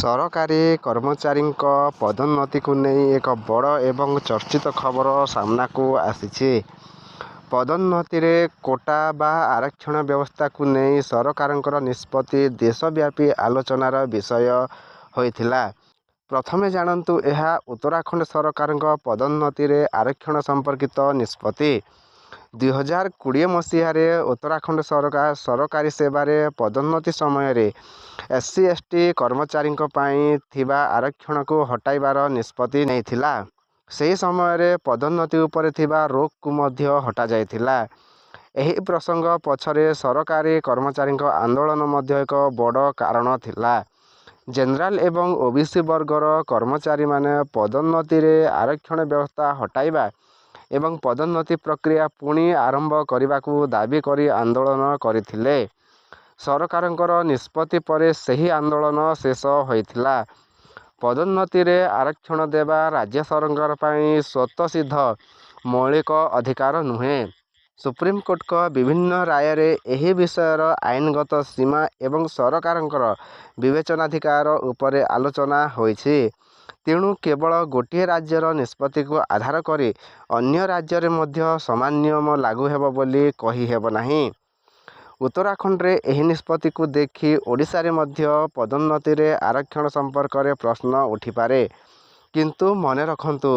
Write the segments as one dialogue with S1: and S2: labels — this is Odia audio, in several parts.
S1: ସରକାରୀ କର୍ମଚାରୀଙ୍କ ପଦୋନ୍ନତିକୁ ନେଇ ଏକ ବଡ଼ ଏବଂ ଚର୍ଚ୍ଚିତ ଖବର ସାମ୍ନାକୁ ଆସିଛି। ପଦୋନ୍ନତିରେ କୋଟା ବା ଆରକ୍ଷଣ ବ୍ୟବସ୍ଥାକୁ ନେଇ ସରକାରଙ୍କର ନିଷ୍ପତ୍ତି ଦେଶବ୍ୟାପୀ ଆଲୋଚନାର ବିଷୟ ହୋଇଥିଲା। ପ୍ରଥମେ ଜାଣନ୍ତୁ ଏହା ଉତ୍ତରାଖଣ୍ଡ ସରକାରଙ୍କ ପଦୋନ୍ନତିରେ ଆରକ୍ଷଣ ସମ୍ପର୍କିତ ନିଷ୍ପତ୍ତି। 2020 ମସିହାରେ ଉତ୍ତରାଖଣ୍ଡ ସରକାର ସରକାରୀ ସେବାରେ ପଦୋନ୍ନତି ସମୟରେ SC/ST କର୍ମଚାରୀଙ୍କ ପାଇଁ ଥିବା ଆରକ୍ଷଣକୁ ହଟାଇବାର ନିଷ୍ପତ୍ତି ନେଇଥିଲା। ସେହି ସମୟରେ ପଦୋନ୍ନତି ଉପରେ ଥିବା ରୋକକୁ ମଧ୍ୟ ହଟାଯାଇଥିଲା। ଏହି ପ୍ରସଙ୍ଗ ପଛରେ ସରକାରୀ କର୍ମଚାରୀଙ୍କ ଆନ୍ଦୋଳନ ମଧ୍ୟ ଏକ ବଡ଼ କାରଣ ଥିଲା। ଜେନେରାଲ ଏବଂ OBC ବର୍ଗର କର୍ମଚାରୀମାନେ ପଦୋନ୍ନତିରେ ଆରକ୍ଷଣ ବ୍ୟବସ୍ଥା ହଟାଇବା ଏବଂ ପଦୋନ୍ନତି ପ୍ରକ୍ରିୟା ପୁଣି ଆରମ୍ଭ କରିବାକୁ ଦାବି କରି ଆନ୍ଦୋଳନ କରିଥିଲେ। ସରକାରଙ୍କର ନିଷ୍ପତ୍ତି ପରେ ସେହି ଆନ୍ଦୋଳନ ଶେଷ ହୋଇଥିଲା। ପଦୋନ୍ନତିରେ ଆରକ୍ଷଣ ଦେବା ରାଜ୍ୟ ସରକାରଙ୍କ ପାଇଁ ସ୍ୱତଃସିଦ୍ଧ ମୌଳିକ ଅଧିକାର ନୁହେଁ। ସୁପ୍ରିମକୋର୍ଟଙ୍କ ବିଭିନ୍ନ ରାୟରେ ଏହି ବିଷୟର ଆଇନଗତ ସୀମା ଏବଂ ସରକାରଙ୍କର ବିବେଚନାଧିକାର ଉପରେ ଆଲୋଚନା ହୋଇଛି। ତେଣୁ କେବଳ ଗୋଟିଏ ରାଜ୍ୟର ନିଷ୍ପତ୍ତିକୁ ଆଧାର କରି ଅନ୍ୟ ରାଜ୍ୟରେ ମଧ୍ୟ ସମାନ ନିୟମ ଲାଗୁ ହେବ ବୋଲି କହିହେବ ନାହିଁ। ଉତ୍ତରାଖଣ୍ଡରେ ଏହି ନିଷ୍ପତ୍ତିକୁ ଦେଖି ଓଡ଼ିଶାରେ ମଧ୍ୟ ପଦୋନ୍ନତିରେ ଆରକ୍ଷଣ ସମ୍ପର୍କରେ ପ୍ରଶ୍ନ ଉଠିପାରେ। କିନ୍ତୁ ମନେ ରଖନ୍ତୁ,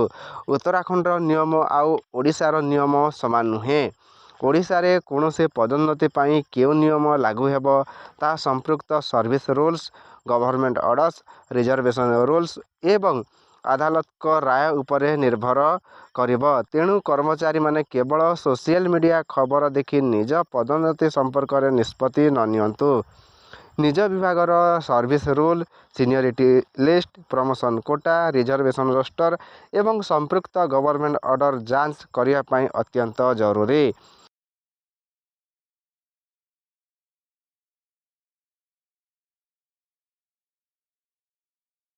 S1: ଉତ୍ତରାଖଣ୍ଡର ନିୟମ ଆଉ ଓଡ଼ିଶାର ନିୟମ ସମାନ ନୁହେଁ। ଓଡ଼ିଶାରେ କୌଣସି ପଦୋନ୍ନତି ପାଇଁ କେଉଁ ନିୟମ ଲାଗୁ ହେବ ତାହା ସମ୍ପୃକ୍ତ service rules, government orders, reservation rules ଏବଂ ଅଦାଲତଙ୍କ ରାୟ ଉପରେ ନିର୍ଭର କରିବ। ତେଣୁ କର୍ମଚାରୀମାନେ କେବଳ ସୋସିଆଲ ମିଡ଼ିଆ ଖବର ଦେଖି ନିଜ ପଦୋନ୍ନତି ସମ୍ପର୍କରେ ନିଷ୍ପତ୍ତି ନ ନିଅନ୍ତୁ। ନିଜ ବିଭାଗର service rule, seniority list, promotion quota, reservation roster ଏବଂ ସମ୍ପୃକ୍ତ ଗଭର୍ଣ୍ଣମେଣ୍ଟ ଅର୍ଡ଼ର ଯାଞ୍ଚ କରିବା ପାଇଁ ଅତ୍ୟନ୍ତ ଜରୁରୀ।